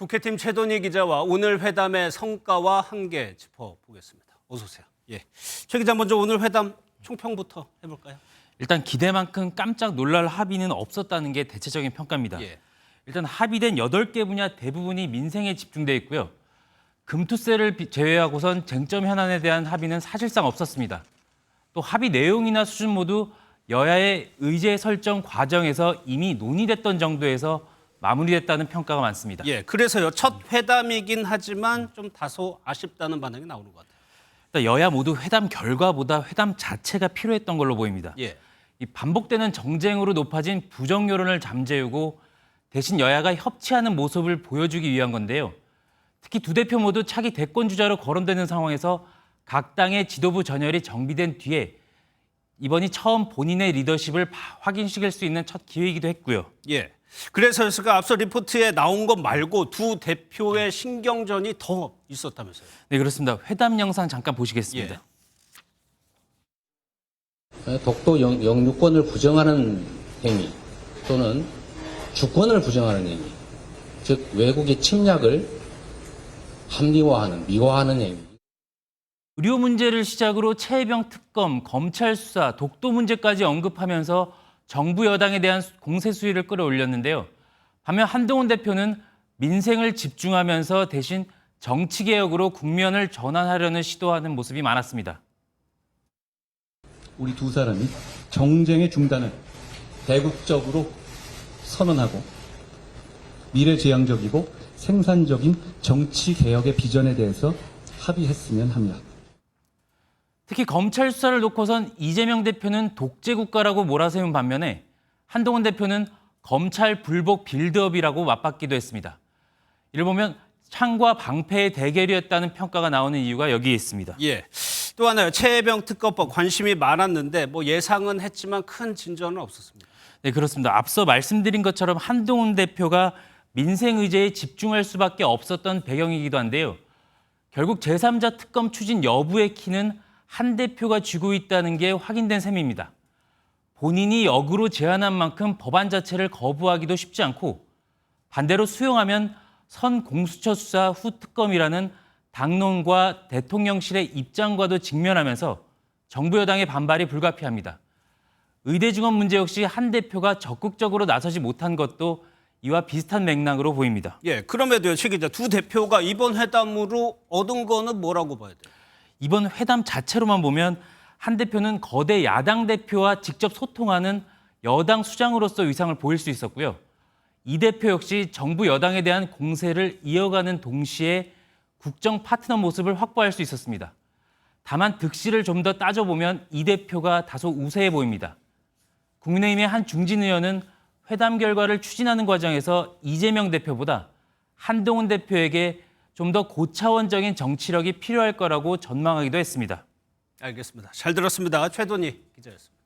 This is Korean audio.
국회팀 최돈희 기자와 오늘 회담의 성과와 한계 짚어보겠습니다. 어서 오세요. 예, 최 기자 먼저 오늘 회담 총평부터 해볼까요? 일단 기대만큼 깜짝 놀랄 합의는 없었다는 게 대체적인 평가입니다. 예. 일단 합의된 8개 분야 대부분이 민생에 집중돼 있고요. 금투세를 제외하고선 쟁점 현안에 대한 합의는 사실상 없었습니다. 또 합의 내용이나 수준 모두 여야의 의제 설정 과정에서 이미 논의됐던 정도에서 마무리됐다는 평가가 많습니다. 예, 그래서요. 첫 회담이긴 하지만 좀 다소 아쉽다는 반응이 나오는 것 같아요. 일단 여야 모두 회담 결과보다 회담 자체가 필요했던 걸로 보입니다. 예. 이 반복되는 정쟁으로 높아진 부정 여론을 잠재우고 대신 여야가 협치하는 모습을 보여주기 위한 건데요. 특히 두 대표 모두 차기 대권 주자로 거론되는 상황에서 각 당의 지도부 전열이 정비된 뒤에 이번이 처음 본인의 리더십을 확인시킬 수 있는 첫 기회이기도 했고요. 예. 그래서 앞서 리포트에 나온 것 말고 두 대표의 신경전이 더 있었다면서요? 네, 그렇습니다. 회담 영상 잠깐 보시겠습니다. 독도 영유권을 부정하는 행위 또는 주권을 부정하는 행위, 즉 외국의 침략을 합리화하는, 미화하는 행위. 의료 문제를 시작으로 최혜병 특검, 검찰 수사, 독도 문제까지 언급하면서 정부 여당에 대한 공세 수위를 끌어올렸는데요. 반면 한동훈 대표는 민생을 집중하면서 대신 정치개혁으로 국면을 전환하려는 시도하는 모습이 많았습니다. 우리 두 사람이 정쟁의 중단을 대국적으로 선언하고 미래지향적이고 생산적인 정치개혁의 비전에 대해서 합의했으면 합니다. 특히 검찰 수사를 놓고선 이재명 대표는 독재 국가라고 몰아세운 반면에 한동훈 대표는 검찰 불복 빌드업이라고 맞받기도 했습니다. 이를 보면 창과 방패의 대결이었다는 평가가 나오는 이유가 여기에 있습니다. 예. 또 하나요. 최혜병 특검법 관심이 많았는데 예상은 했지만 큰 진전은 없었습니다. 네, 그렇습니다. 앞서 말씀드린 것처럼 한동훈 대표가 민생 의제에 집중할 수밖에 없었던 배경이기도 한데요. 결국 제3자 특검 추진 여부의 키는 한 대표가 쥐고 있다는 게 확인된 셈입니다. 본인이 역으로 제안한 만큼 법안 자체를 거부하기도 쉽지 않고 반대로 수용하면 선 공수처 수사 후 특검이라는 당론과 대통령실의 입장과도 직면하면서 정부 여당의 반발이 불가피합니다. 의대 증원 문제 역시 한 대표가 적극적으로 나서지 못한 것도 이와 비슷한 맥락으로 보입니다. 예, 그럼에도요, 최 기자, 두 대표가 이번 회담으로 얻은 거는 뭐라고 봐야 돼요? 이번 회담 자체로만 보면 한 대표는 거대 야당 대표와 직접 소통하는 여당 수장으로서 위상을 보일 수 있었고요. 이 대표 역시 정부 여당에 대한 공세를 이어가는 동시에 국정 파트너 모습을 확보할 수 있었습니다. 다만 득실을 좀 더 따져보면 이 대표가 다소 우세해 보입니다. 국민의힘의 한 중진 의원은 회담 결과를 추진하는 과정에서 이재명 대표보다 한동훈 대표에게 좀 더 고차원적인 정치력이 필요할 거라고 전망하기도 했습니다. 알겠습니다. 잘 들었습니다. 최돈희 기자였습니다.